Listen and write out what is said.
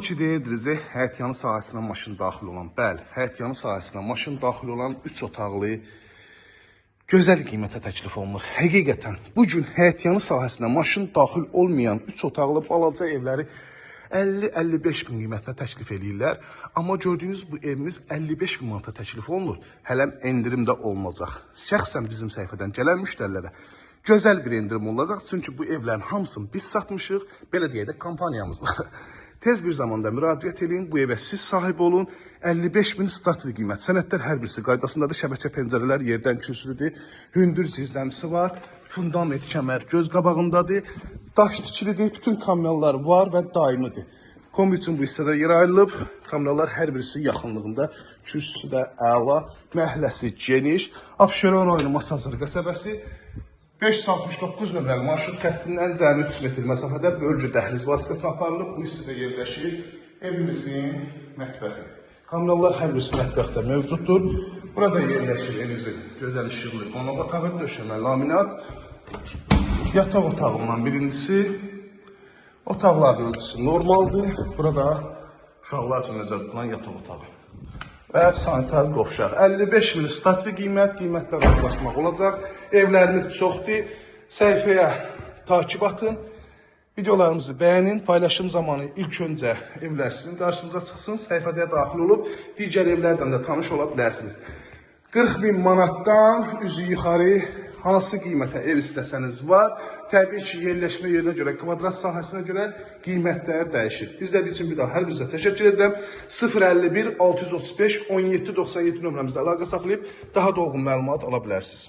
Ki deyirdiniz, həyətyanı sahəsinə maşın daxil olan, bəli, həyətyanı sahəsinə maşın daxil olan 3 otaqlı gözəl qiymətə təklif olunur. Həqiqətən, bugün həyətyanı sahəsinə maşın daxil olmayan 3 otaqlı balaca evləri 50-55 min qiymətə təklif edirlər. Amma gördüyünüz bu evimiz 55 min manata təklif olunur. Hələm endirim də olunacaq. Şəxsən bizim səhifədən gələn müştərilərə gözəl bir endirim olacaq. Çünki bu evlərin hamısını biz satmışıq. Belə deyək də kampaniyamız var. Tez bir zamanda müraciət edin, bu evə siz sahib olun. 55 min start və qiymət. Sənədlər hər birisi qaydasındadır. Şəbəkə pəncərələr yerdən kürsülüdür. Hündür zirzəmisi var. Fundament kəmər göz qabağındadır. Daş tikilidir. Bütün kameralar var və daimidir. Kombi üçün bu hissədə yer ayrılıb. Kameralar hər birisi yaxınlığında. Kürsüsü də əla. Məhəlləsi geniş. Abşeron rayonu Masazır qəsəbəsi. 569 nömrəli marşrut xəttindən cəmi 3 metr məsafədə bölgü dəhliz vasitəsilə aparılıb. Bu hissədə yerləşir evimizin mətbəxi. Kameralar hər birisi mətbəxdə mövcuddur. Burada yerləşir evimizin gözəl işıqlı qonaq otağı, döşəmə, laminat. Yataq otağından birincisi. Otaqların ölçüsü normaldır. Burada uşaqlar üçün nəzərdə tutulan yataq otağı. Və sanitar qovşaq. 55 min start və qiymətlə razılaşmaq olacaq. Evlərimiz çoxdur. Səhifəyə takib atın. Videolarımızı bəyənin. Paylaşım zamanı ilk öncə evlər sizin qarşınıza çıxsın. Səhifədə daxil olub digər evlərdən də tanış ola bilərsiniz. 40 min manatdan üzü yuxarı hansı qiymətə ev istəsəniz var. Təbii ki, yerləşmə yerinə görə, kvadrat sahəsinə görə qiymətlər dəyişir. İzlədiyi üçün bir daha hər birinizə təşəkkür edirəm. 051 635 1797 nömrəmizdə əlaqə saxlayıb daha dolğun məlumat ala bilərsiniz.